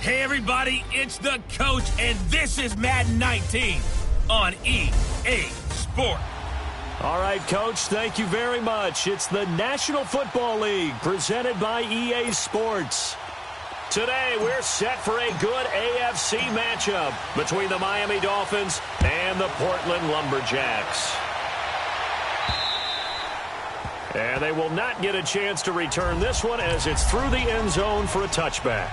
Hey everybody, it's the coach, and this is Madden 19 on EA Sport. All right, Coach, thank you very much. It's the National Football League presented by EA Sports. Today, we're set for a good AFC matchup between the Miami Dolphins and the Portland Lumberjacks. And they will not get a chance to return this one as it's through the end zone for a touchback.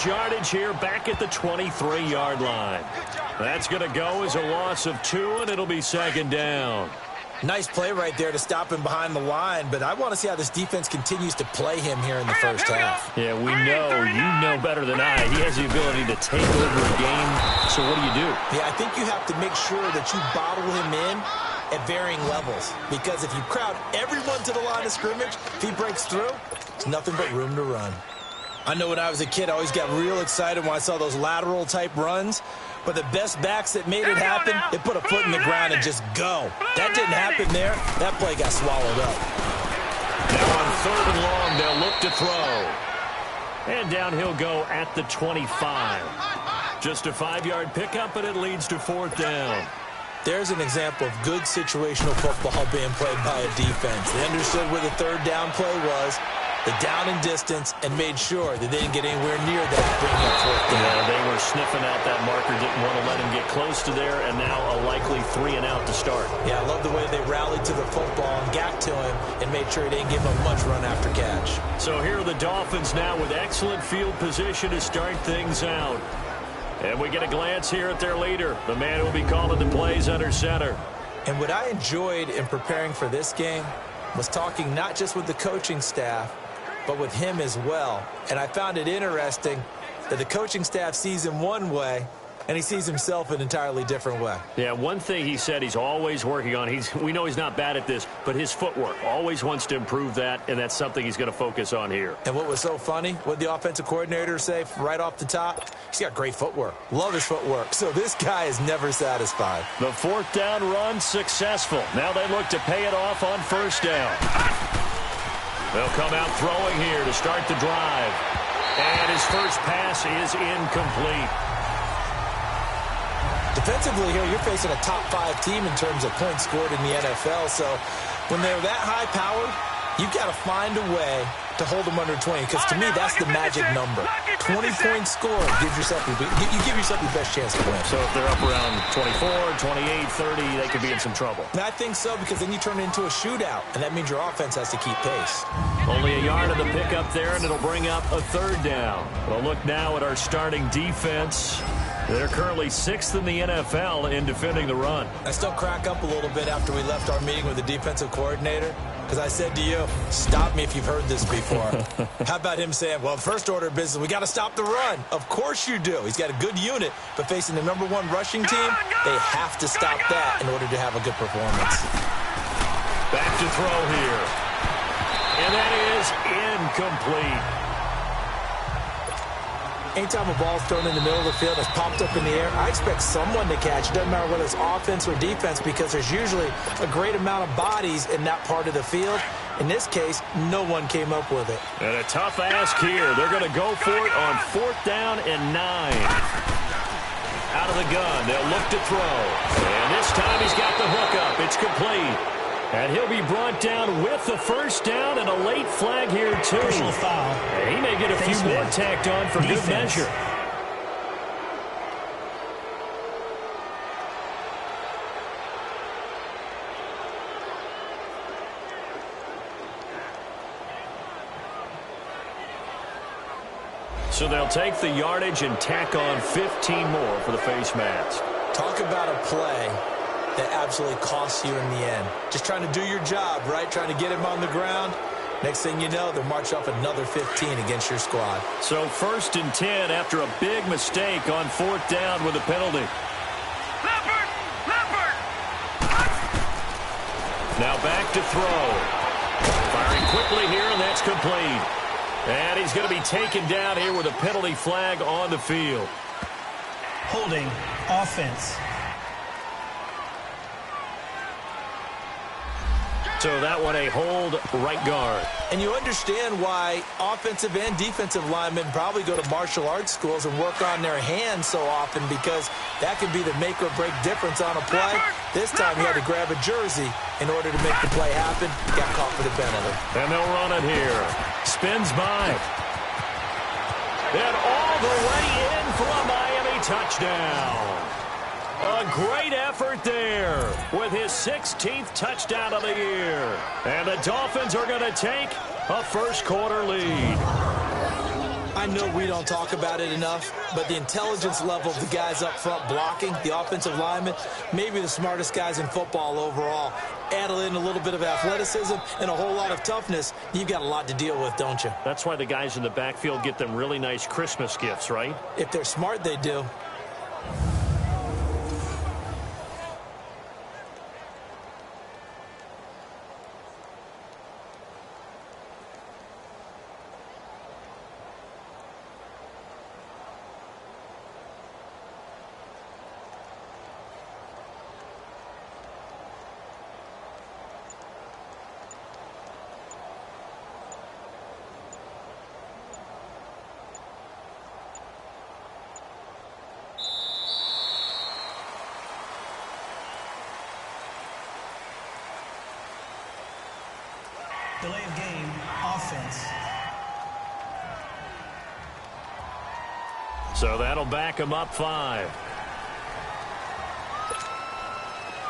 Yardage here back at the 23-yard line. That's going to go as a loss of 2, and it'll be second down. Nice play right there to stop him behind the line, but I want to see how this defense continues to play him here in the first half. Yeah, we know, you know better than I. He has the ability to take over a game, so what do? Yeah, I think you have to make sure that you bottle him in at varying levels, because if you crowd everyone to the line of scrimmage, if he breaks through, it's nothing but room to run. I know when I was a kid, I always got real excited when I saw those lateral-type runs. But the best backs that made it happen, they put a foot in the ground and just go. That didn't happen there. That play got swallowed up. Now on 3rd and long, they'll look to throw. And down he'll go at the 25. Just a 5-yard pickup, and it leads to 4th down. There's an example of good situational football being played by a defense. They understood where the 3rd down play was, the down and distance, and made sure that they didn't get anywhere near that, bringing up 4th down. Yeah, they were sniffing out that marker, didn't want to let him get close to there, and now a likely 3 and out to start. Yeah, I love the way they rallied to the football and got to him and made sure he didn't give him much run after catch. So here are the Dolphins now with excellent field position to start things out. And we get a glance here at their leader, the man who will be calling the plays under center. And what I enjoyed in preparing for this game was talking not just with the coaching staff, but with him as well. And I found it interesting that the coaching staff sees him one way, and he sees himself an entirely different way. Yeah, one thing he said he's always working on, we know he's not bad at this, but his footwork, always wants to improve that, and that's something he's going to focus on here. And what was so funny, what the offensive coordinator say right off the top? He's got great footwork. Love his footwork. So this guy is never satisfied. The 4th down run successful. Now they look to pay it off on 1st down. They'll come out throwing here to start the drive. And his first pass is incomplete. Defensively here, you're facing a top 5 team in terms of points scored in the NFL. So when they're that high-powered, you've got to find a way to hold them under 20. Because to me, that's the magic number. 20 points scored gives yourself you give yourself your best chance to win. So if they're up around 24, 28, 30, they could be in some trouble. And I think so, because then you turn it into a shootout, and that means your offense has to keep pace. Only a yard of the pickup there, and it'll bring up a 3rd down. We'll look now at our starting defense. They're currently 6th in the NFL in defending the run. I still crack up a little bit after we left our meeting with the defensive coordinator, because I said to you, stop me if you've heard this before. How about him saying, well, first order of business, we got to stop the run. Of course you do. He's got a good unit, but facing the #1 rushing team, they have to stop that in order to have a good performance. Back to throw here. And that is incomplete. Anytime a ball's thrown in the middle of the field, it's popped up in the air, I expect someone to catch. It doesn't matter whether it's offense or defense, because there's usually a great amount of bodies in that part of the field. In this case, no one came up with it. And a tough ask here. They're going to go for it on 4th down and 9. Out of the gun, they'll look to throw. And this time he's got the hook up. It's complete. And he'll be brought down with the 1st down and a late flag here, too. Personal foul. And he may get a few more tacked on for good measure. So they'll take the yardage and tack on 15 more for the face mask. Talk about a play that absolutely costs you in the end. Just trying to do your job, right? Trying to get him on the ground. Next thing you know, they'll march off another 15 against your squad. So 1st and 10 after a big mistake on 4th down with a penalty. Leopard! Now back to throw. Firing quickly here, and that's complete. And he's going to be taken down here with a penalty flag on the field. Holding offense. So that one a hold right guard. And you understand why offensive and defensive linemen probably go to martial arts schools and work on their hands so often, because that can be the make or break difference on a play. This time he had to grab a jersey in order to make the play happen. Got caught for the penalty. And they'll run it here. Spins by. And all the way in for a Miami touchdown. A great effort there with his 16th touchdown of the year. And the Dolphins are going to take a first-quarter lead. I know we don't talk about it enough, but the intelligence level of the guys up front blocking, the offensive linemen, maybe the smartest guys in football overall. Add in a little bit of athleticism and a whole lot of toughness, you've got a lot to deal with, don't you? That's why the guys in the backfield get them really nice Christmas gifts, right? If they're smart, they do. Delay of game, offense. So that'll back him up 5.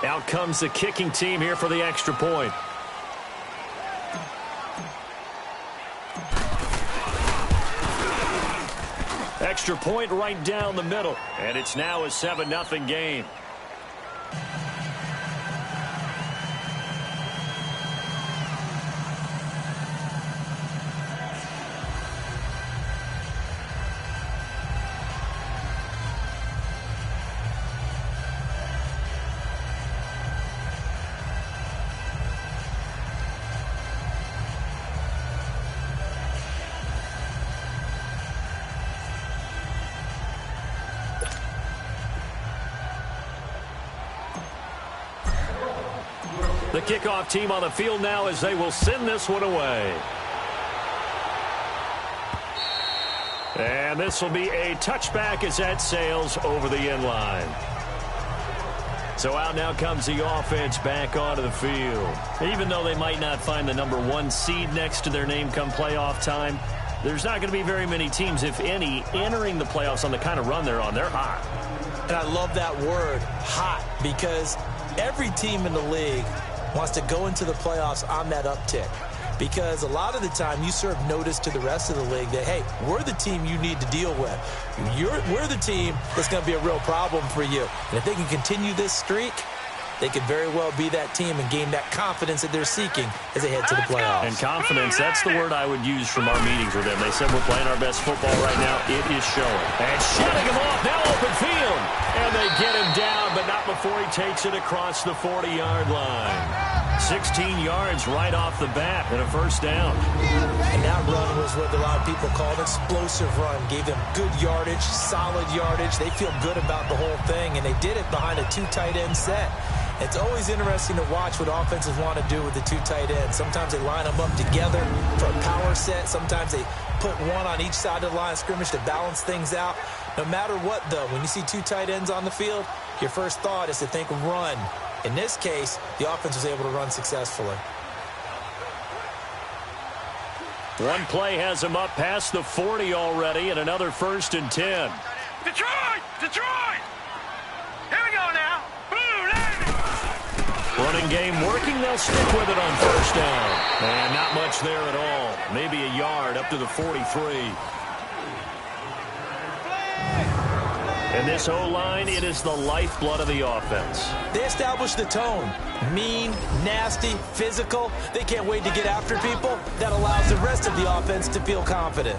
Out comes the kicking team here for the extra point. Extra point right down the middle. And it's now a 7-0 game. The kickoff team on the field now as they will send this one away. And this will be a touchback as that sails over the end line. So out now comes the offense back onto the field. Even though they might not find the number 1 seed next to their name come playoff time, there's not going to be very many teams, if any, entering the playoffs on the kind of run they're on. They're hot. And I love that word, hot, because every team in the league wants to go into the playoffs on that uptick, because a lot of the time you serve notice to the rest of the league that, hey, we're the team you need to deal with. We're the team that's going to be a real problem for you. And if they can continue this streak, they could very well be that team and gain that confidence that they're seeking as they head to the playoffs. And confidence, that's the word I would use from our meetings with them. They said we're playing our best football right now. It is showing. And shutting him off, now open field. And they get him down, but not before he takes it across the 40-yard line. 16 yards right off the bat and a first down. And that run was what a lot of people call an explosive run. Gave them good yardage, solid yardage. They feel good about the whole thing, and they did it behind a 2 tight end set. It's always interesting to watch what offenses want to do with the 2 tight ends. Sometimes they line them up together for a power set. Sometimes they put one on each side of the line of scrimmage to balance things out. No matter what, though, when you see 2 tight ends on the field, your first thought is to think run. In this case, the offense was able to run successfully. One play has him up past the 40 already, and another 1st and 10. Detroit! Detroit! Here we go now. Running game working. They'll stick with it on 1st down. And not much there at all. Maybe a yard up to the 43. And this O-line, it is the lifeblood of the offense. They establish the tone. Mean, nasty, physical. They can't wait to get after people. That allows the rest of the offense to feel confident.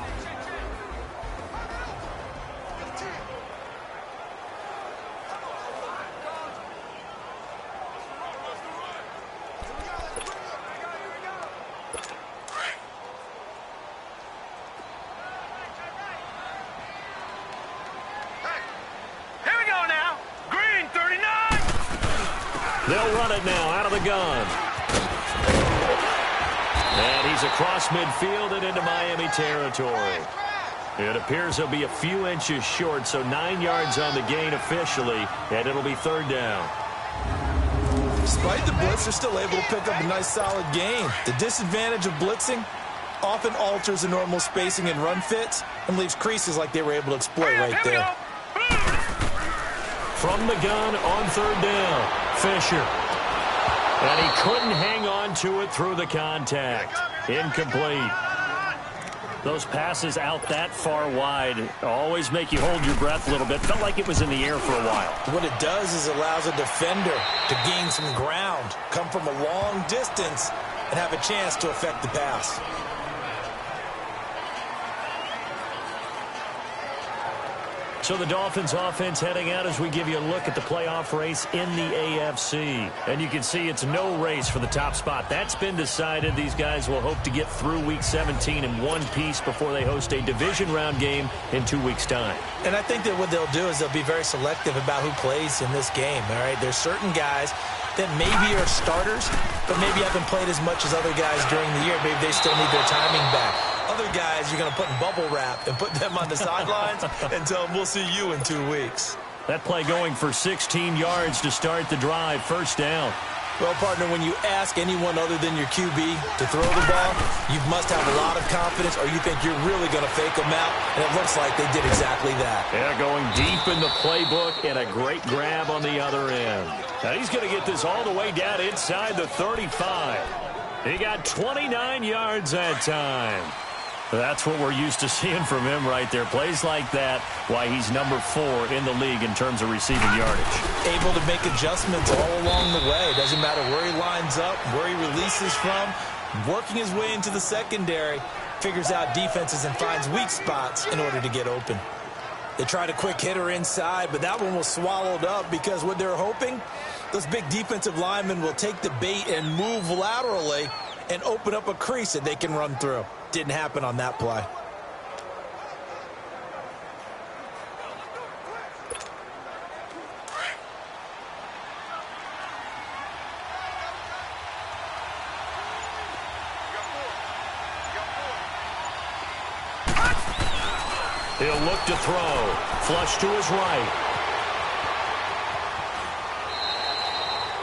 gun. And he's across midfield and into Miami territory. It appears he'll be a few inches short, so 9 yards on the gain officially, and it'll be third down. Despite the blitz, they're still able to pick up a nice solid gain. The disadvantage of blitzing often alters the normal spacing and run fits and leaves creases like they were able to exploit right there. From the gun on third down, Fisher. And he couldn't hang on to it through the contact. Incomplete. Those passes out that far wide always make you hold your breath a little bit. Felt like it was in the air for a while. What it does is allows a defender to gain some ground, come from a long distance, and have a chance to affect the pass. So the Dolphins offense heading out as we give you a look at the playoff race in the AFC. And you can see it's no race for the top spot. That's been decided. These guys will hope to get through Week 17 in one piece before they host a division round game in 2 weeks' time. And I think that what they'll do is they'll be very selective about who plays in this game, all right? There's certain guys that maybe are starters, but maybe haven't played as much as other guys during the year. Maybe they still need their timing back. Other guys you're going to put in bubble wrap and put them on the sidelines and tell them we'll see you in 2 weeks. That play going for 16 yards to start the drive. First down. Well, partner, when you ask anyone other than your QB to throw the ball, you must have a lot of confidence or you think you're really going to fake them out, and it looks like they did exactly that. Yeah, going deep in the playbook and a great grab on the other end. Now he's going to get this all the way down inside the 35. He got 29 yards that time. That's what we're used to seeing from him right there. Plays like that, why he's number 4 in the league in terms of receiving yardage. Able to make adjustments all along the way. Doesn't matter where he lines up, where he releases from. Working his way into the secondary, figures out defenses and finds weak spots in order to get open. They tried a quick hitter inside, but that one was swallowed up because what they're hoping, those big defensive linemen will take the bait and move laterally and open up a crease that they can run through. Didn't happen on that play. He'll look to throw. Flush to his right.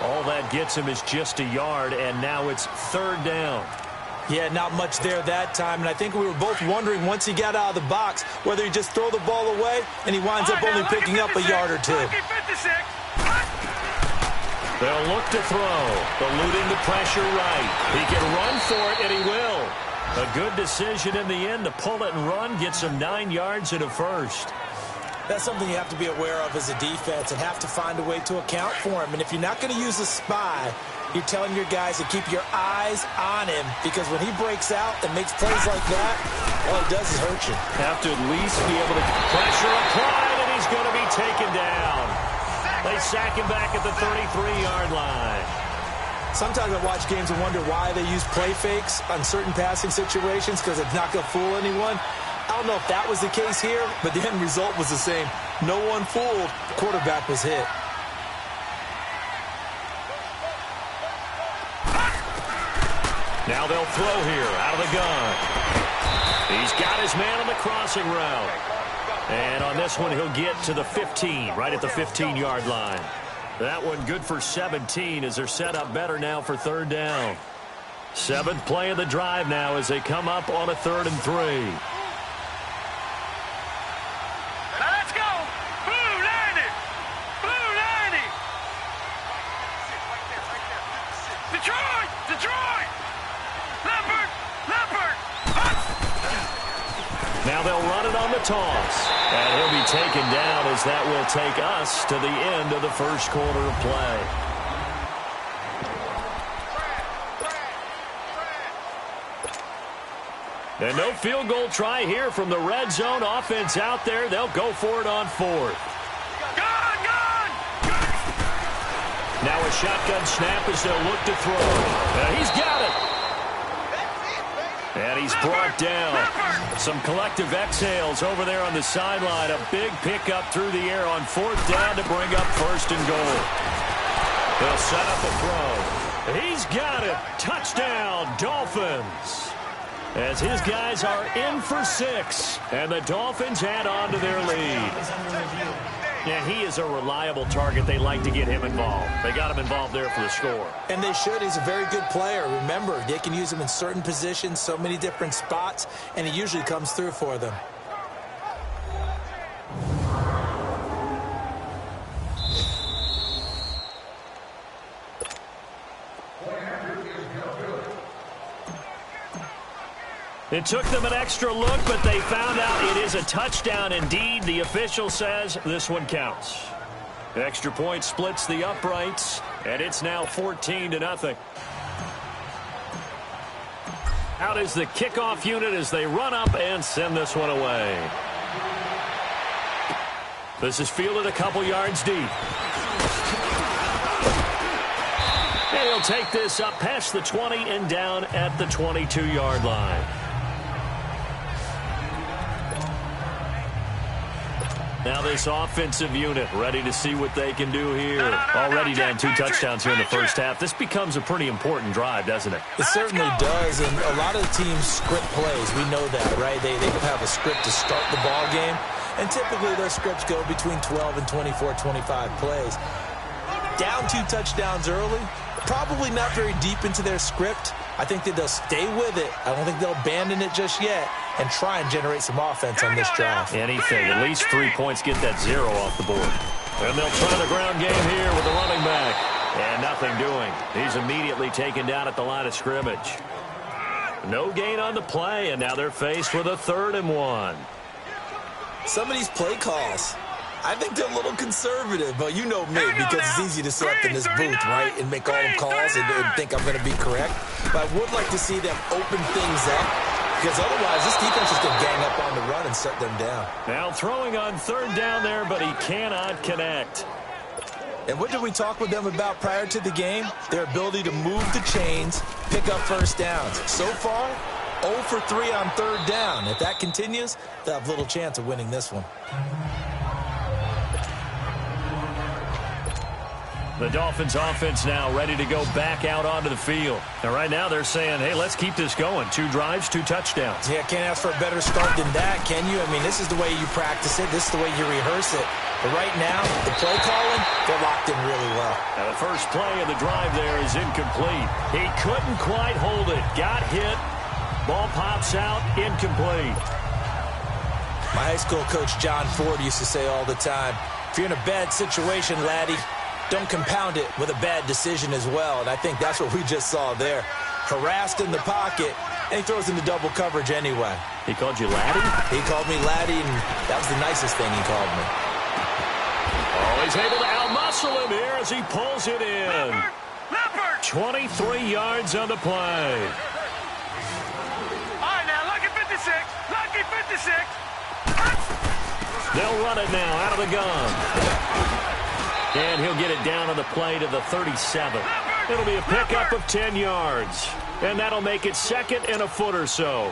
All that gets him is just a yard, and now it's third down. Yeah, not much there that time, and I think we were both wondering once he got out of the box whether he just throw the ball away and he winds up only picking up a yard or two. They'll look to throw, eluding the pressure right. He can run for it, and he will. A good decision in the end to pull it and run, gets him 9 yards and a first. That's something you have to be aware of as a defense and have to find a way to account for him. And if you're not going to use a spy, you're telling your guys to keep your eyes on him, because when he breaks out and makes plays like that, all it does is hurt you. Have to at least be able to pressure applied, and he's going to be taken down. They sack him back at the 33-yard line. Sometimes I watch games and wonder why they use play fakes on certain passing situations, because it's not going to fool anyone. I don't know if that was the case here, but the end result was the same. No one fooled. The quarterback was hit. Now they'll throw here out of the gun. He's got his man on the crossing route. And on this one, he'll get to the 15, right at the 15-yard line. That one good for 17 as they're set up better now for third down. 7th play of the drive now as they come up on a 3rd and 3. Now they'll run it on the toss. And he'll be taken down as that will take us to the end of the first quarter of play. And no field goal try here from the red zone. Offense out there. They'll go for it on 4th. Now a shotgun snap as they'll look to throw. He's got it. And he's brought down. Some collective exhales over there on the sideline. A big pickup through the air on 4th down to bring up 1st and goal. They'll set up a throw. He's got it. Touchdown, Dolphins. As his guys are in for 6, and the Dolphins add on to their lead. Yeah, he is a reliable target. They like to get him involved. They got him involved there for the score. And they should. He's a very good player. Remember, they can use him in certain positions, so many different spots, and he usually comes through for them. It took them an extra look, but they found out it is a touchdown indeed. The official says this one counts. The extra point splits the uprights, and it's now 14-0. Out is the kickoff unit as they run up and send this one away. This is fielded a couple yards deep. And he'll take this up past the 20 and down at the 22-yard line. Now this offensive unit ready to see what they can do here. Already down 2 touchdowns here in the first half. This becomes a pretty important drive, doesn't it? It certainly does, and a lot of the teams script plays. We know that, right? They have a script to start the ball game, and typically those scripts go between 12 and 24, 25 plays. Down 2 touchdowns early, probably not very deep into their script. I think that they'll stay with it. I don't think they'll abandon it just yet and try and generate some offense on this drive. Anything. At least 3 points, get that 0 off the board. And they'll try the ground game here with the running back. And nothing doing. He's immediately taken down at the line of scrimmage. No gain on the play, and now they're faced with a 3rd and 1. Some of these play calls, I think they're a little conservative, but you know me, because it's easy to sit up in this booth, right, and make all them calls and think I'm going to be correct. But I would like to see them open things up, because otherwise this defense is going to gang up on the run and shut them down. Now throwing on 3rd down there, but he cannot connect. And what did we talk with them about prior to the game? Their ability to move the chains, pick up first downs. So far, 0 for 3 on 3rd down. If that continues, they'll have little chance of winning this one. The Dolphins offense now ready to go back out onto the field. And right now they're saying, hey, let's keep this going. 2 drives, 2 touchdowns. Yeah, can't ask for a better start than that, can you? I mean, this is the way you practice it. This is the way you rehearse it. But right now, the play calling, they're locked in really well. Now the first play of the drive there is incomplete. He couldn't quite hold it. Got hit. Ball pops out, incomplete. My high school coach, John Ford, used to say all the time, if you're in a bad situation, laddie, don't compound it with a bad decision as well. And I think that's what we just saw there. Harassed in the pocket, and he throws into double coverage anyway. He called you laddie? He called me laddie, and that was the nicest thing he called me. Oh, he's able to out-muscle him here as he pulls it in. 23 yards on the play. All right, now, lucky 56. Lucky 56. They'll run it now out of the gun. And he'll get it down on the play to the 37. It'll be a pickup of 10 yards. And that'll make it 2nd and a foot or so.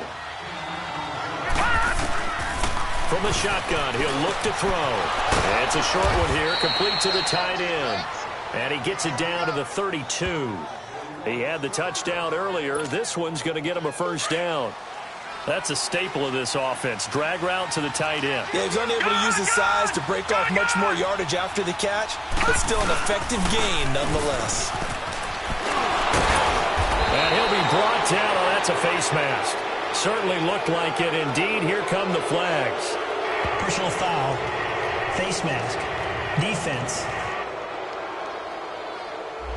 From the shotgun, he'll look to throw. And it's a short one here, complete to the tight end. And he gets it down to the 32. He had the touchdown earlier. This one's going to get him a first down. That's a staple of this offense. Drag route to the tight end. Yeah, he's unable to use his size to break off much more yardage after the catch, but still an effective gain nonetheless. And he'll be brought down. Oh, that's a face mask. Certainly looked like it. Indeed, here come the flags. Personal foul, face mask, defense.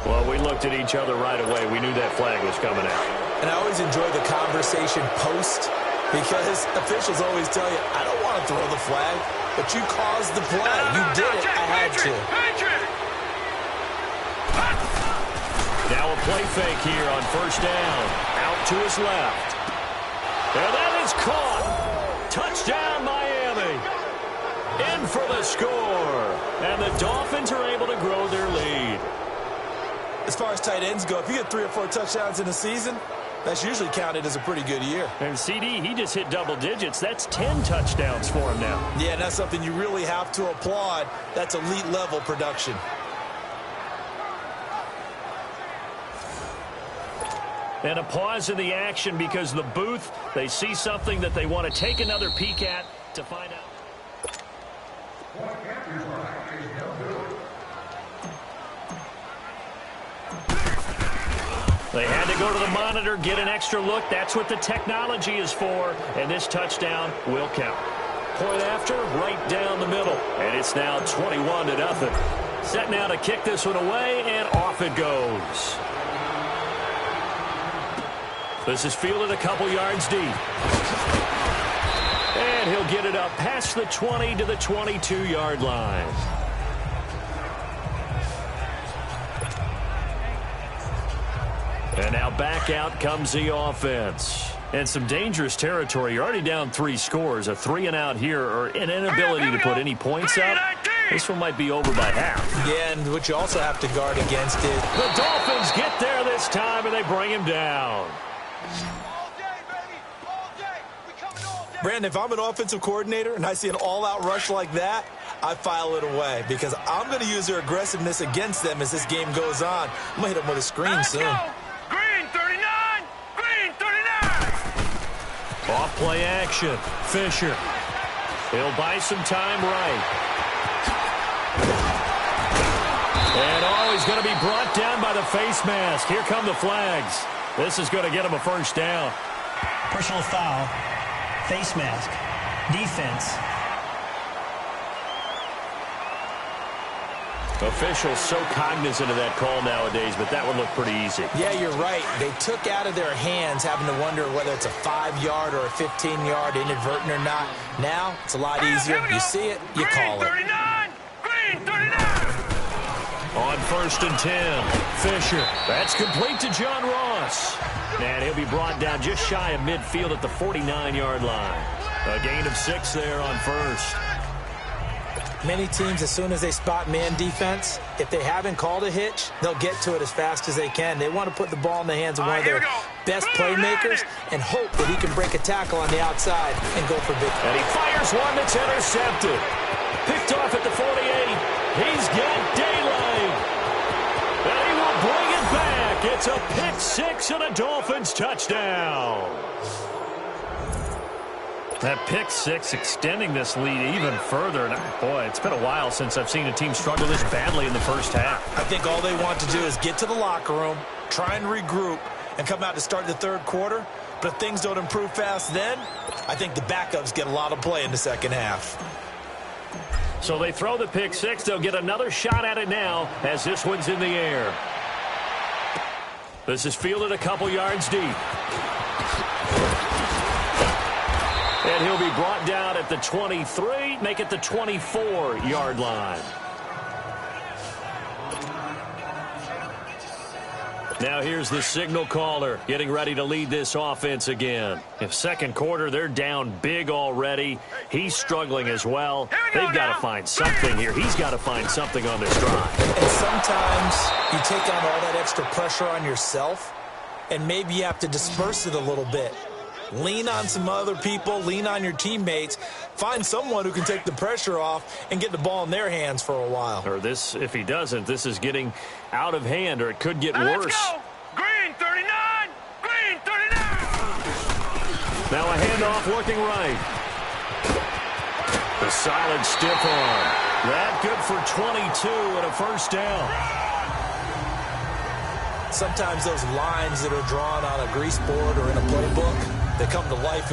Well, we looked at each other right away. We knew that flag was coming out. And I always enjoy the conversation post, because officials always tell you, I don't want to throw the flag, but you caused the play. You did it. I had to. Now a play fake here on first down. Out to his left. And that is caught. Touchdown, Miami. In for the score. And the Dolphins are able to grow their lead. As far as tight ends go, if you get 3 or 4 touchdowns in a season, that's usually counted as a pretty good year. And CD, he just hit double digits. That's 10 touchdowns for him now. Yeah, and that's something you really have to applaud. That's elite level production. And a pause in the action because the booth, they see something that they want to take another peek at to find out. They had to go to the monitor, get an extra look. That's what the technology is for. And this touchdown will count. Point after, right down the middle. And it's now 21-0. Set now to kick this one away, and off it goes. This is fielded a couple yards deep. And he'll get it up past the 20 to the 22-yard line. And now back out comes the offense. And some dangerous territory. You're already down 3 scores. A 3-and-out here, or an inability to put any points up. This one might be over by half. Yeah, and what you also have to guard against is the Dolphins get there this time, and they bring him down. Brandon, if I'm an offensive coordinator and I see an all-out rush like that, I file it away because I'm going to use their aggressiveness against them as this game goes on. I'm going to hit them with a screen soon. Green 39! Green 39! Off play action. Fisher. He'll buy some time right. And he's going to be brought down by the face mask. Here come the flags. This is going to get him a first down. Personal foul. Face mask. Defense. Officials so cognizant of that call nowadays, but that would look pretty easy. Yeah, you're right. They took out of their hands having to wonder whether it's a 5-yard or a 15-yard inadvertent or not. Now, it's a lot easier. You see it, you call it. Green 39! On 1st and 10, Fisher. That's complete to John Ross. And he'll be brought down just shy of midfield at the 49-yard line. A gain of 6 there on 1st. Many teams, as soon as they spot man defense, if they haven't called a hitch, they'll get to it as fast as they can. They want to put the ball in the hands of one of their best playmakers and hope that he can break a tackle on the outside and go for big. And he fires one that's intercepted. Picked off at the 48. He's got daylight. And he will bring it back. It's a pick 6 and a Dolphins touchdown. That pick 6 extending this lead even further. And boy, it's been a while since I've seen a team struggle this badly in the first half. I think all they want to do is get to the locker room, try and regroup, and come out to start the third quarter. But if things don't improve fast then, I think the backups get a lot of play in the second half. So they throw the pick 6. They'll get another shot at it now as this one's in the air. This is fielded a couple yards deep. And he'll be brought down at the 23, make it the 24-yard line. Now here's the signal caller getting ready to lead this offense again. In second quarter, they're down big already. He's struggling as well. They've got to find something here. He's got to find something on this drive. And sometimes you take on all that extra pressure on yourself, and maybe you have to disperse it a little bit. Lean on some other people, lean on your teammates, find someone who can take the pressure off and get the ball in their hands for a while. Or this, if he doesn't, this is getting out of hand, or it could get Now worse. let's go! Green 39! Green 39! Now a handoff looking right. The solid stiff arm. That good for 22 and a first down. Sometimes those lines that are drawn on a grease board or in a playbook, they come to life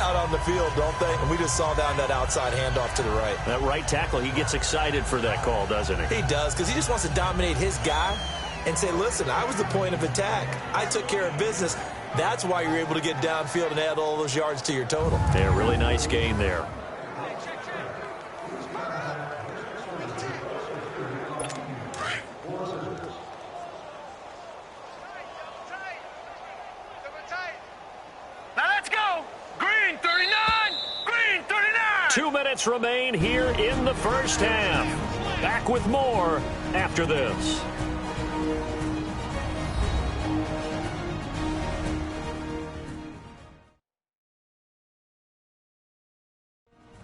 out on the field, don't they? And we just saw down that outside handoff to the right. That right tackle, he gets excited for that call, doesn't he? He does, because he just wants to dominate his guy and say, listen, I was the point of attack. I took care of business. That's why you're able to get downfield and add all those yards to your total. Yeah, really nice gain there. Now let's go! Green 39! Green 39! 2 minutes remain here in the first half. Back with more after this.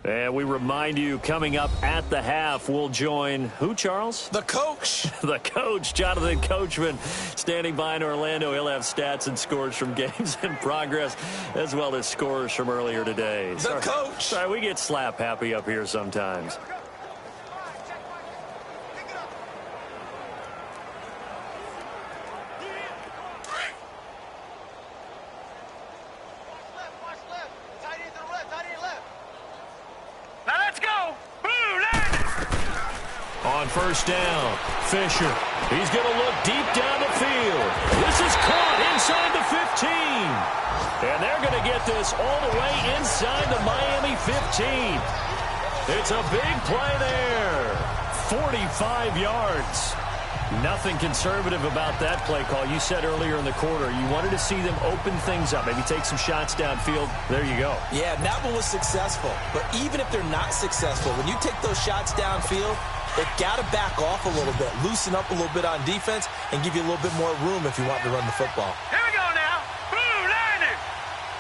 And we remind you, coming up at the half, we'll join who, Charles? The coach. The coach, Jonathan Coachman, standing by in Orlando. He'll have stats and scores from games in progress, as well as scores from earlier today. The coach. Sorry, we get slap happy up here sometimes. On first down, Fisher. He's going to look deep down the field. This is caught inside the 15. And they're going to get this all the way inside the Miami 15. It's a big play there. 45 yards. Nothing conservative about that play call. You said earlier in the quarter you wanted to see them open things up, maybe take some shots downfield. There you go. Yeah, that one was successful. But even if they're not successful, when you take those shots downfield, they've got to back off a little bit, loosen up a little bit on defense, and give you a little bit more room if you want to run the football. Here we go now. Blue 90.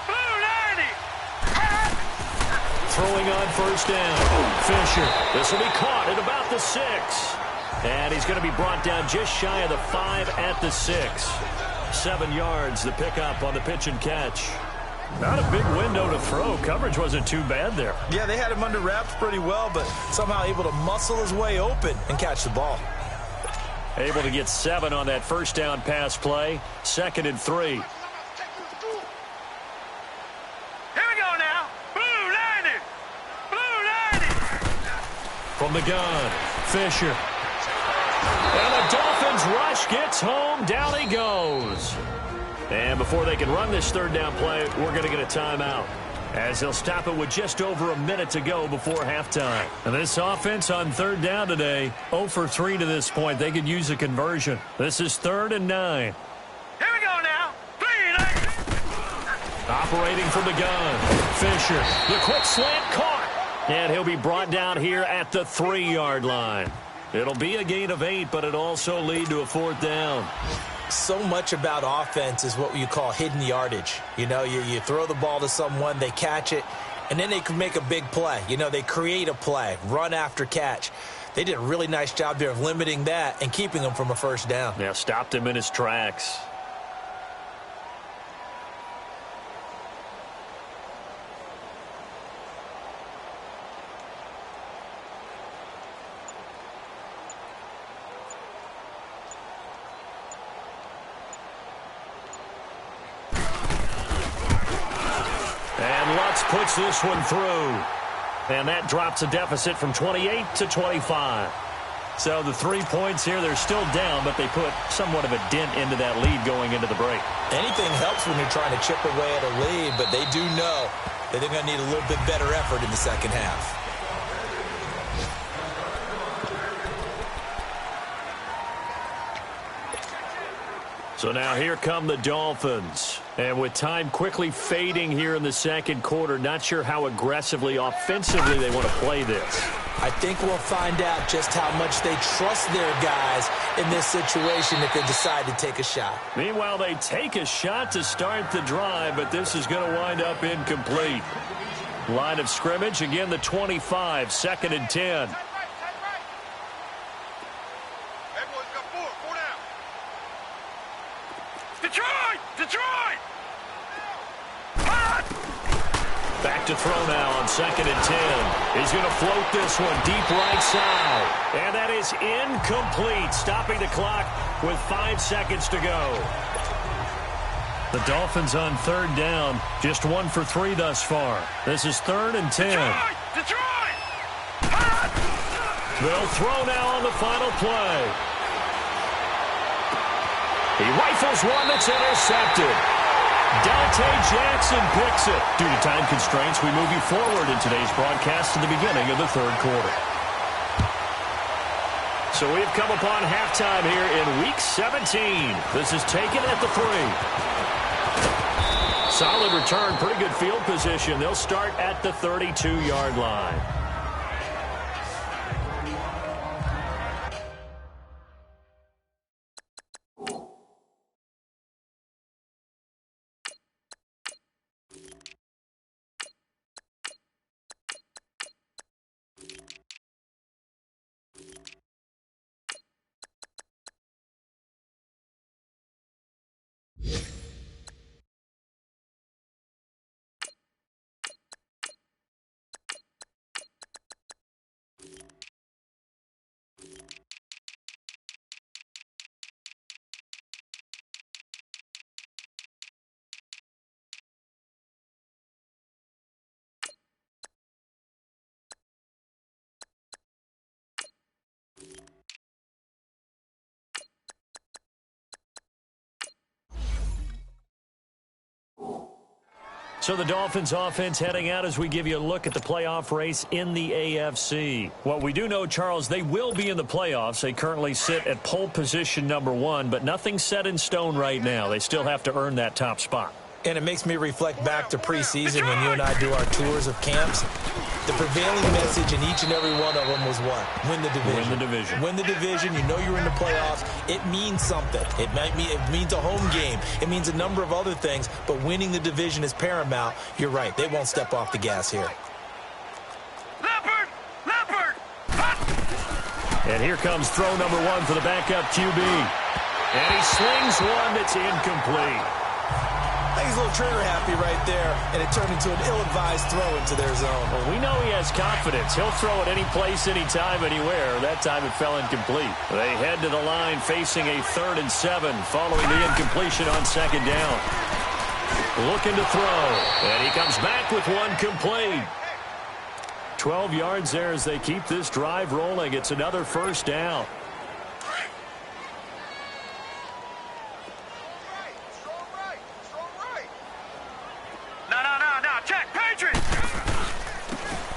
Blue 90. Throwing on first down. Fisher. This will be caught at about the 6. And he's going to be brought down just shy of the 5 at the 6. 7 yards, the pickup on the pitch and catch. Not a big window to throw. Coverage wasn't too bad there. Yeah, they had him under wraps pretty well, but somehow able to muscle his way open and catch the ball. Able to get 7 on that first down pass play. 2nd and 3. Here we go now. Blue 90. Blue 90. From the gun, Fisher. And the Dolphins rush gets home. Down he goes. And before they can run this third down play, we're going to get a timeout, as they'll stop it with just over a minute to go before halftime. And this offense on third down today, 0 for 3 to this point. They could use a conversion. This is 3rd and 9. Here we go now. 3-9. Operating from the gun, Fisher. The quick slant caught. And he'll be brought down here at the 3-yard line. It'll be a gain of 8, but it'll also lead to a 4th down. So much about offense is what you call hidden yardage. You know, you throw the ball to someone, they catch it, and then they can make a big play. You know, they create a play, run after catch. They did a really nice job there of limiting that and keeping him from a first down. Yeah, stopped him in his tracks. Puts this one through. And that drops a deficit from 28 to 25. So the 3 points here, they're still down, but they put somewhat of a dent into that lead going into the break. Anything helps when you're trying to chip away at a lead, but they do know that they're going to need a little bit better effort in the second half. So now here come the Dolphins. And with time quickly fading here in the second quarter, not sure how aggressively, offensively they want to play this. I think we'll find out just how much they trust their guys in this situation if they decide to take a shot. Meanwhile, they take a shot to start the drive, but this is going to wind up incomplete. Line of scrimmage, again the 25, 2nd and 10. Detroit! Back to throw now on 2nd and 10. He's going to float this one deep right side. And that is incomplete, stopping the clock with 5 seconds to go. The Dolphins on third down, just 1 for 3 thus far. This is 3rd and 10. Detroit! They'll throw now on the final play. He rifles one that's intercepted. Dante Jackson picks it. Due to time constraints, we move you forward in today's broadcast to the beginning of the third quarter. So we've come upon halftime here in Week 17. This is taken at the 3. Solid return, pretty good field position. They'll start at the 32-yard line. So the Dolphins offense heading out as we give you a look at the playoff race in the AFC. What we do know, Charles, they will be in the playoffs. They currently sit at pole position #1, but nothing's set in stone right now. They still have to earn that top spot. And it makes me reflect back to preseason when you and I do our tours of camps. The prevailing message in each and every one of them was what? Win the division. Win the division. Win the division. You know you're in the playoffs. It means something. It means a home game. It means a number of other things, but winning the division is paramount. You're right. They won't step off the gas here. Leopard! And here comes throw #1 for the backup QB. And he slings one that's incomplete. I think he's a little trigger happy right there, and it turned into an ill-advised throw into their zone. Well, we know he has confidence. He'll throw it any place, anytime, anywhere. That time it fell incomplete. They head to the line facing a 3rd and 7 following the incompletion on 2nd down. Looking to throw, and he comes back with one complete. 12 yards there as they keep this drive rolling. It's another 1st down.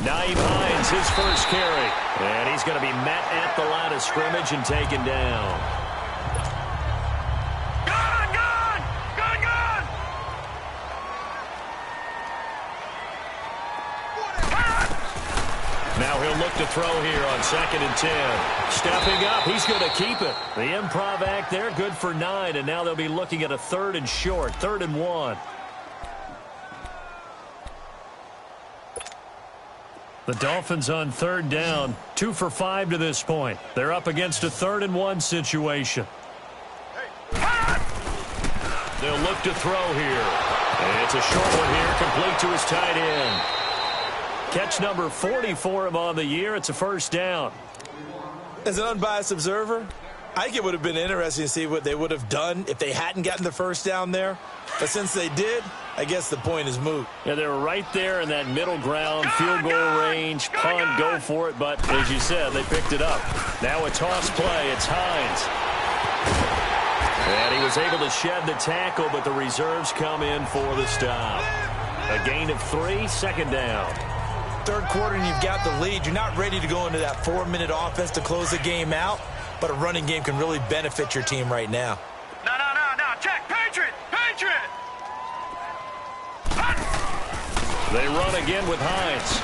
Nyheim Hines, his first carry. And he's going to be met at the line of scrimmage and taken down. Gone! Now he'll look to throw here on 2nd and 10. Stepping up, he's going to keep it. The improv act there, good for 9. And now they'll be looking at a 3rd and short, 3rd and 1. The Dolphins on 3rd down, 2 for 5 to this point. They're up against a 3rd and 1 situation. They'll look to throw here. And it's a short one here, complete to his tight end. Catch number 40 for him on the year. It's a 1st down. As an unbiased observer, I think it would have been interesting to see what they would have done if they hadn't gotten the 1st down there. But since they did, I guess the point is moot. Yeah, they were right there in that middle ground, field goal range, punt, go for it. But as you said, they picked it up. Now a toss play. It's Hines. And he was able to shed the tackle, but the reserves come in for the stop. A gain of 3, 2nd down. 3rd quarter and you've got the lead. You're not ready to go into that 4-minute offense to close the game out, but a running game can really benefit your team right now. No. Check. Patriot! They run again with Hines.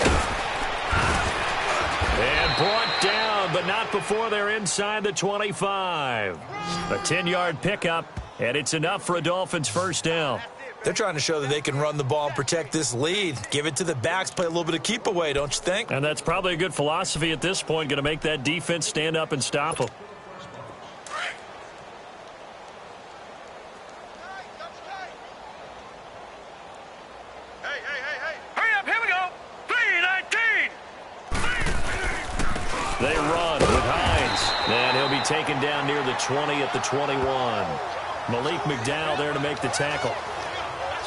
And brought down, but not before they're inside the 25. A 10-yard pickup, and it's enough for a Dolphins 1st down. They're trying to show that they can run the ball and protect this lead. Give it to the backs, play a little bit of keep away, don't you think? And that's probably a good philosophy at this point, going to make that defense stand up and stop them. Hurry up, here we go. 3:19. They run with Hines. And he'll be taken down near the 20 at the 21. Malik McDowell there to make the tackle.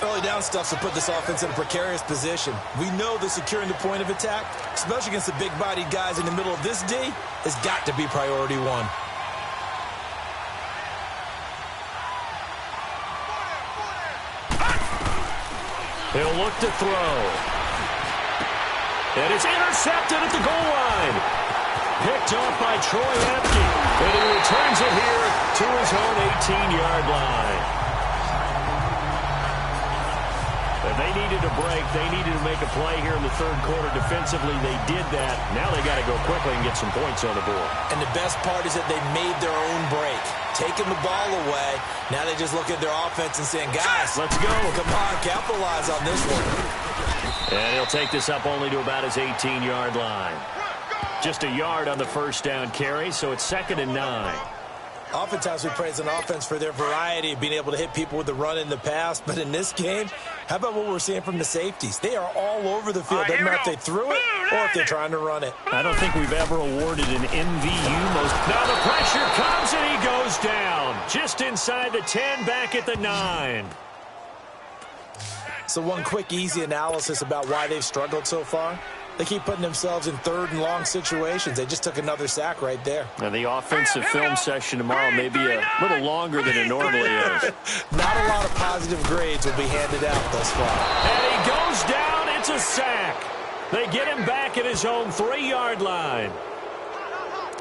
Early down stuff to put this offense in a precarious position. We know that securing the point of attack, especially against the big-bodied guys in the middle of this D, has got to be priority 1. He'll look to throw. And it's intercepted at the goal line. Picked off by Troy Apke. And he returns it here to his own 18-yard line. And they needed a break. They needed to make a play here in the 3rd quarter. Defensively, they did that. Now they got to go quickly and get some points on the board. And the best part is that they made their own break. Taking the ball away. Now they just look at their offense and saying, guys, let's go. Come on, capitalize on this one. And he'll take this up only to about his 18-yard line. Just a yard on the 1st down carry, so it's 2nd and 9. Oftentimes we praise an offense for their variety of being able to hit people with the run in the past. But in this game, how about what we're seeing from the safeties? They are all over the field. Doesn't matter if they threw it or if they're trying to run it. I don't think we've ever awarded an MVU most. Now the pressure comes and he goes down. Just inside the 10, back at the 9. So one quick, easy analysis about why they've struggled so far. They keep putting themselves in 3rd and long situations. They just took another sack right there. Now the offensive film session tomorrow may be a little longer than it normally is. Not a lot of positive grades will be handed out thus far. And he goes goes down. It's a sack. They get him back at his own 3-yard line.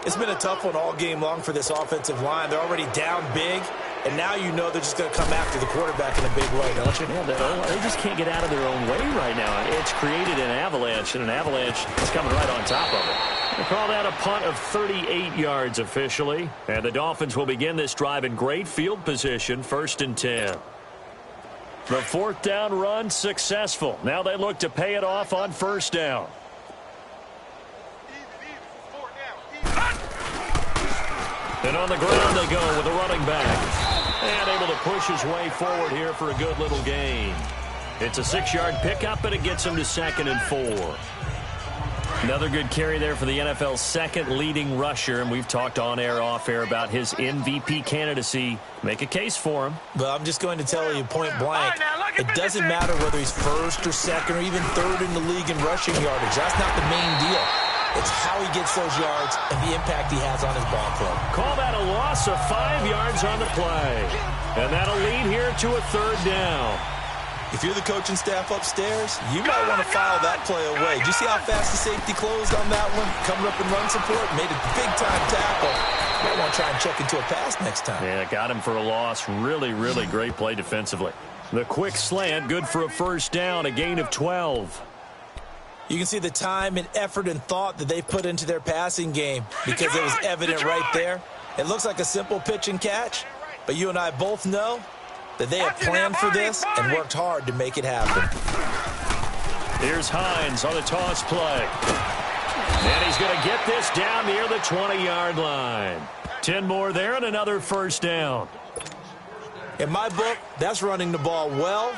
It's been a tough one all game long for this offensive line. They're already down big, and now you know they're just going to come after the quarterback in a big way, don't you? Yeah, they just can't get out of their own way right now. It's created an avalanche, and an avalanche is coming right on top of it. They call that a punt of 38 yards officially, and the Dolphins will begin this drive in great field position, 1st and 10. The 4th down run successful. Now they look to pay it off on 1st down. And on the ground they go with a running back. And able to push his way forward here for a good little gain. It's a 6-yard pickup, and it gets him to 2nd and 4. Another good carry there for the NFL's 2nd leading rusher, and we've talked on air, off air about his MVP candidacy. Make a case for him. Well, I'm just going to tell you point blank, it doesn't matter whether he's 1st or 2nd or even 3rd in the league in rushing yardage. That's not the main deal. It's how he gets those yards and the impact he has on his ball club. Call that a loss of 5 yards on the play. And that'll lead here to a 3rd down. If you're the coaching staff upstairs, you might want to file that play away. Did you see how fast the safety closed on that one? Coming up in run support, made a big-time tackle. Might want to try and check into a pass next time. Yeah, got him for a loss. Really, really great play defensively. The quick slant, good for a 1st down, a gain of 12. You can see the time and effort and thought that they put into their passing game because it was evident right there. It looks like a simple pitch and catch, but you and I both know that they have planned for this and worked hard to make it happen. Here's Hines on the toss play. And he's going to get this down near the 20-yard line. 10 more there and another 1st down. In my book, that's running the ball well,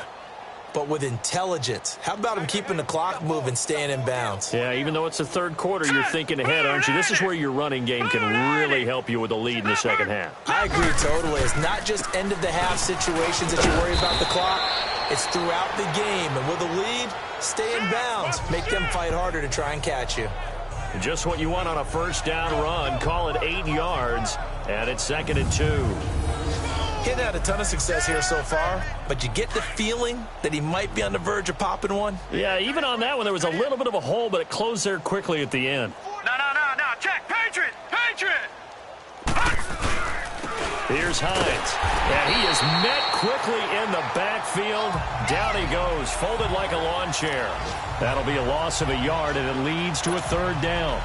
but with intelligence. How about him keeping the clock moving, staying in bounds? Yeah, even though it's the 3rd quarter, you're thinking ahead, aren't you? This is where your running game can really help you with a lead in the 2nd half. I agree totally. It's not just end-of-the-half situations that you worry about the clock. It's throughout the game. And with a lead, stay in bounds. Make them fight harder to try and catch you. Just what you want on a 1st down run. Call it 8 yards, and it's 2nd and 2. He hadn't had a ton of success here so far, but you get the feeling that he might be on the verge of popping one. Yeah, even on that one, there was a little bit of a hole, but it closed there quickly at the end. No. Check. Patriot. Here's Hines. And he is met quickly in the backfield. Down he goes, folded like a lawn chair. That'll be a loss of a yard, and it leads to a 3rd down.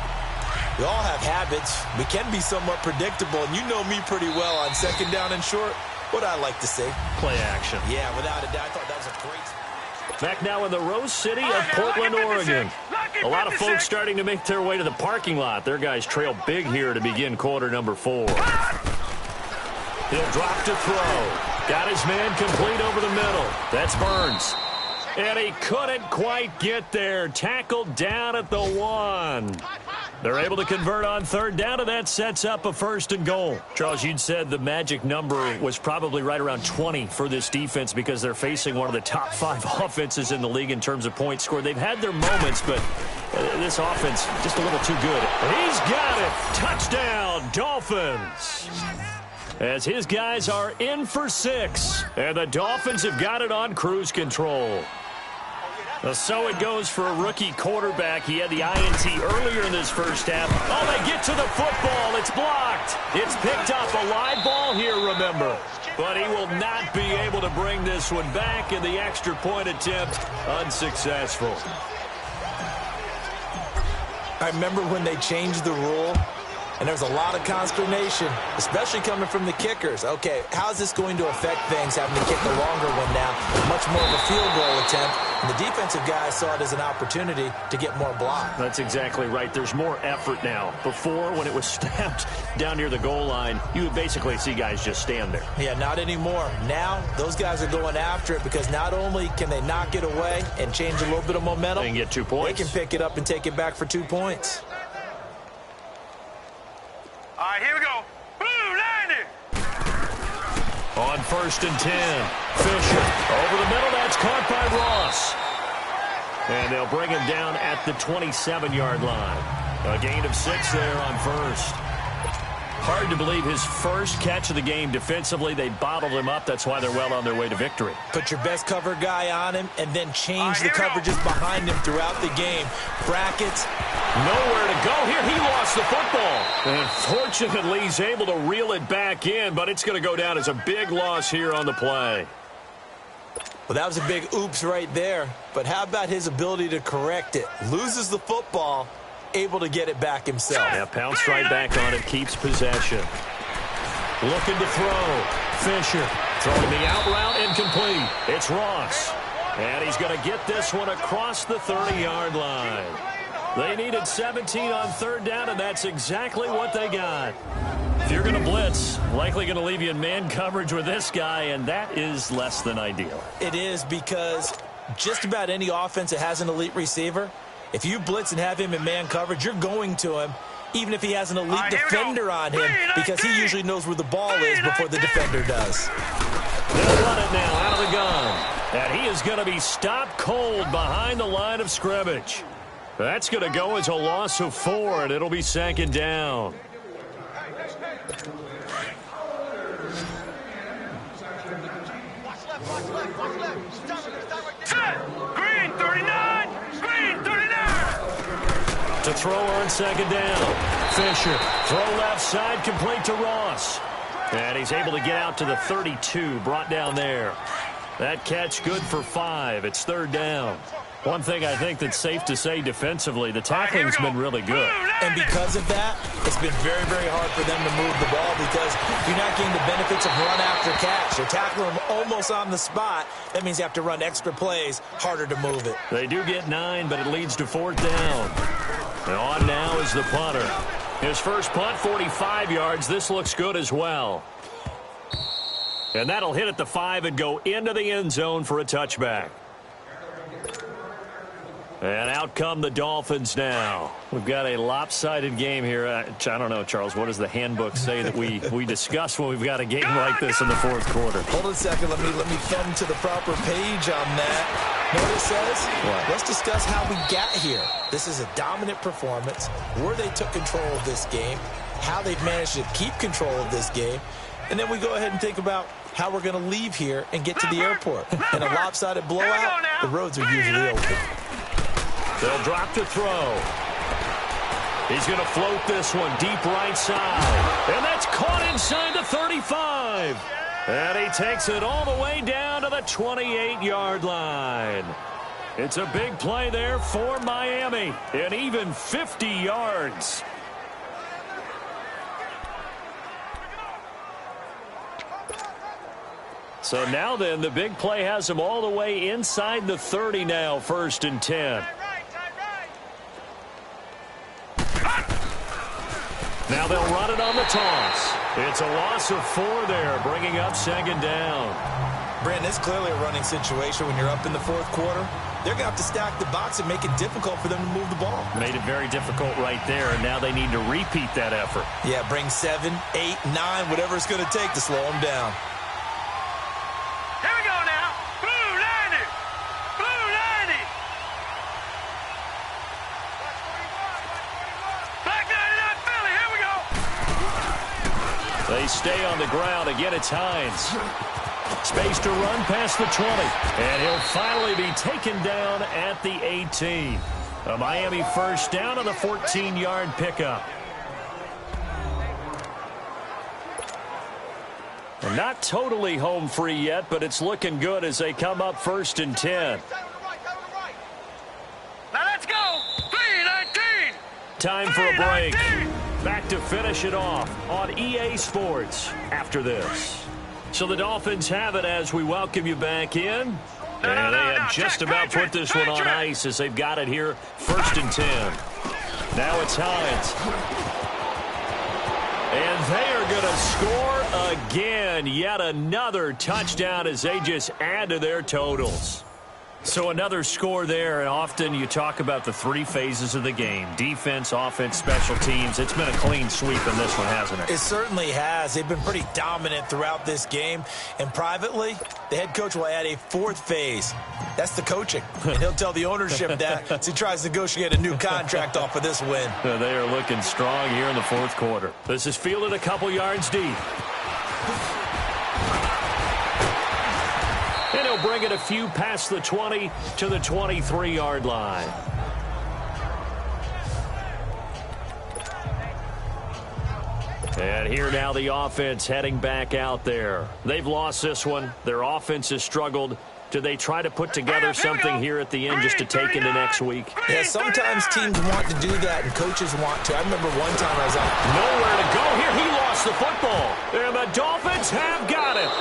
We all have habits. We can be somewhat predictable, and you know me pretty well on 2nd down and short. What I like to say. Play action. Yeah, without a doubt. I thought that was a great... Back now in the Rose City of Portland, Oregon. A lot of folks starting to make their way to the parking lot. Their guys trail big here to begin quarter number 4. He'll drop to throw. Got his man complete over the middle. That's Burns. And he couldn't quite get there. Tackled down at the 1. They're able to convert on 3rd down, and that sets up a 1st and goal. Charles, you'd said the magic number was probably right around 20 for this defense because they're facing one of the top 5 offenses in the league in terms of points scored. They've had their moments, but this offense just a little too good. He's got it. Touchdown, Dolphins. As his guys are in for 6, and the Dolphins have got it on cruise control. So it goes for a rookie quarterback. He had the INT earlier in this 1st half. Oh, they get to the football. It's blocked. It's picked up. A live ball here, remember. But he will not be able to bring this one back, and the extra point attempt unsuccessful. I remember when they changed the rule, and there was a lot of consternation, especially coming from the kickers. Okay, how's this going to affect things, having to kick a longer one now, much more of a field goal attempt? And the defensive guys saw it as an opportunity to get more block. That's exactly right. There's more effort now. Before, when it was snapped down near the goal line, you would basically see guys just stand there. Yeah, not anymore. Now, those guys are going after it because not only can they knock it away and change a little bit of momentum, they can get 2 points. They can pick it up and take it back for 2 points. All right, here we go. Blue line. On 1st and 10, Fisher over the middle. That's caught by Ross. And they'll bring him down at the 27-yard line. A gain of 6 there on 1st. Hard to believe his first catch of the game defensively. They bottled him up. That's why they're well on their way to victory. Put your best cover guy on him and then change the coverages behind him throughout the game. Brackets. Nowhere to go here. He lost the football. And fortunately, he's able to reel it back in, but it's going to go down as a big loss here on the play. Well, that was a big oops right there. But how about his ability to correct it? Loses the football, able to get it back himself. Yeah, pounced right back on it, keeps possession. Looking to throw. Fisher throwing the out route incomplete. It's Ross. And he's going to get this one across the 30-yard line. They needed 17 on third down, and that's exactly what they got. If you're going to blitz, likely going to leave you in man coverage with this guy, and that is less than ideal. It is, because just about any offense that has an elite receiver, if you blitz and have him in man coverage, you're going to him, even if he has an elite defender on him, because he usually knows where the ball is before the defender does. They'll run it now out of the gun. And he is going to be stopped cold behind the line of scrimmage. That's going to go as a loss of 4, and it'll be second down. Green 39! Green 39! To throw on second down. Fisher, throw left side, complete to Ross. And he's able to get out to the 32, brought down there. That catch good for 5. It's third down. One thing I think that's safe to say defensively, the tackling's been really good. And because of that, it's been very, very hard for them to move the ball because you're not getting the benefits of run after catch. You're tackling them almost on the spot. That means you have to run extra plays, harder to move it. They do get 9, but it leads to fourth down. And on now is the punter. His first punt, 45 yards. This looks good as well. And that'll hit at the 5 and go into the end zone for a touchback. And out come the Dolphins now. We've got a lopsided game here. I don't know, Charles, what does the handbook say that we discuss when we've got a game like this in the fourth quarter? Hold on a second. Let me thumb to the proper page on that. Know what it says? What? Let's discuss how we got here. This is a dominant performance, where they took control of this game, how they've managed to keep control of this game, and then we go ahead and think about how we're going to leave here and get to the airport. In a lopsided blowout, the roads are usually open. They'll drop to throw. He's going to float this one deep right side. And that's caught inside the 35. And he takes it all the way down to the 28-yard line. It's a big play there for Miami. And even 50 yards. So now then, the big play has him all the way inside the 30 now, 1st and 10. Now they'll run it on the toss. It's a loss of 4 there, bringing up second down. Brandon, it's clearly a running situation when you're up in the fourth quarter. They're going to have to stack the box and make it difficult for them to move the ball. Made it very difficult right there, and now they need to repeat that effort. Yeah, bring 7, 8, 9, whatever it's going to take to slow them down. Here we go now. Blue 90. Blue 90. Black 99 Philly. Here we go. They stay on the ground. Again, it's Hines. Space to run past the 20. And he'll finally be taken down at the 18. A Miami first down on the 14-yard pickup. Not totally home free yet, but it's looking good as they come up 1st and 10. Now let's go. 3-19. Time for a break. Back to finish it off on EA Sports after this. So the Dolphins have it as we welcome you back in. And they have just about put this one on ice as they've got it here 1st and 10. Now it's Hines. And they are going to score again. Yet another touchdown as they just add to their totals. So another score there, and often you talk about the three phases of the game. Defense, offense, special teams. It's been a clean sweep in this one, hasn't it? It certainly has. They've been pretty dominant throughout this game. And privately, the head coach will add a fourth phase. That's the coaching. And he'll tell the ownership that as he tries to negotiate a new contract off of this win. They are looking strong here in the fourth quarter. This is fielded a couple yards deep. And he'll bring it a few past the 20 to the 23-yard line. And here now the offense heading back out there. They've lost this one. Their offense has struggled. Do they try to put together something here at the end just to take into next week? Yeah, sometimes teams want to do that and coaches want to. I remember one time I was on. Nowhere to go here. He lost the football. And the Dolphins have got it.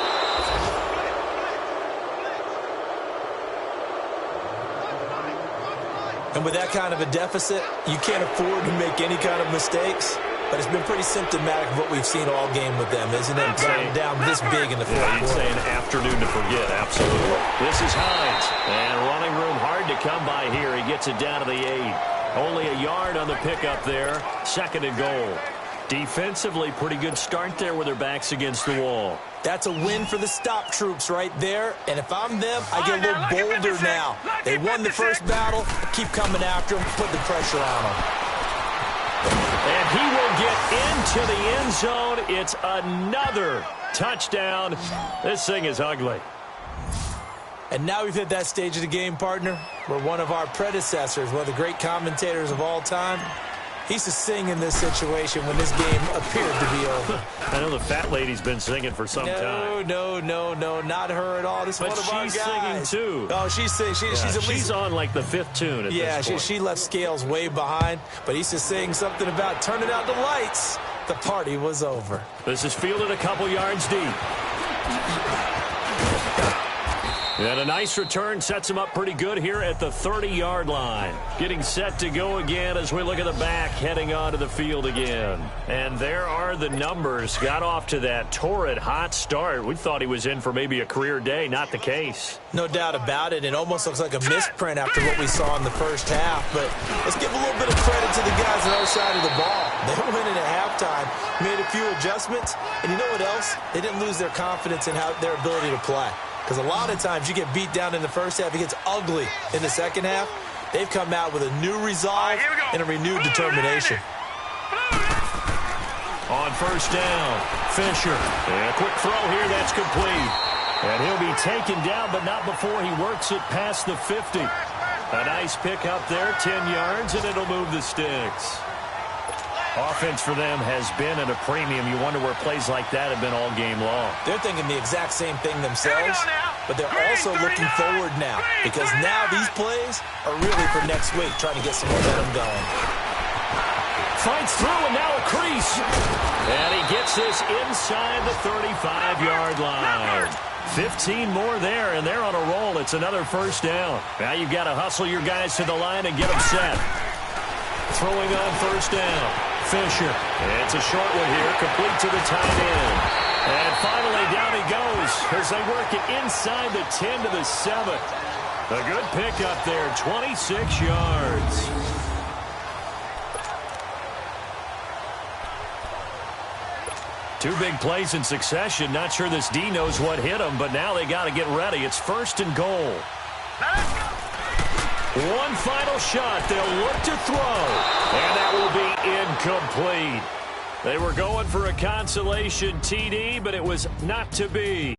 And with that kind of a deficit, you can't afford to make any kind of mistakes. But it's been pretty symptomatic of what we've seen all game with them, isn't it? Down this big in the fourth quarter. You'd say an afternoon to forget, absolutely. This is Hines. And running room hard to come by here. He gets it down to the 8. Only a yard on the pickup there. 2nd and goal. Defensively, pretty good start there with their backs against the wall. That's a win for the stop troops right there. And if I'm them, I get a little bolder now. They won the first battle. Keep coming after them. Put the pressure on them. And he will get into the end zone. It's another touchdown. This thing is ugly. And now we've hit that stage of the game, partner, where one of our predecessors, one of the great commentators of all time, he used to sing in this situation when this game appeared to be over. I know the fat lady's been singing for some time. No, not her at all. This is one of our guys. But she's singing, too. Oh, she's singing. She's on, like, the 5th tune at this point. She left Scales way behind, but he used to sing something about turning out the lights. The party was over. This is fielded a couple yards deep. And a nice return sets him up pretty good here at the 30-yard line. Getting set to go again as we look at the back, heading onto the field again. And there are the numbers. Got off to that torrid hot start. We thought he was in for maybe a career day. Not the case. No doubt about it. It almost looks like a misprint after what we saw in the first half. But let's give a little bit of credit to the guys on the other side of the ball. They went in at halftime, made a few adjustments. And you know what else? They didn't lose their confidence in their ability to play. Because a lot of times you get beat down in the first half, it gets ugly in the second half. They've come out with a new resolve and a renewed determination. On first down, Fisher. And a quick throw here, that's complete. And he'll be taken down, but not before he works it past the 50. A nice pick up there, 10 yards, and it'll move the sticks. Offense for them has been at a premium. You wonder where plays like that have been all game long. They're thinking the exact same thing themselves, but they're also looking forward now because now these plays are really for next week, trying to get some momentum going. Fights through and now a crease. And he gets this inside the 35-yard line. 15 more there, and they're on a roll. It's another first down. Now you've got to hustle your guys to the line and get them set. Throwing on first down. Fisher. It's a short one here, complete to the tight end. And finally down he goes as they work it inside the 10 to the 7. A good pickup there, 26 yards. Two big plays in succession. Not sure this D knows what hit him, but now they got to get ready. It's 1st and goal. One final shot. They'll look to throw. And that will be incomplete. They were going for a consolation TD, but it was not to be.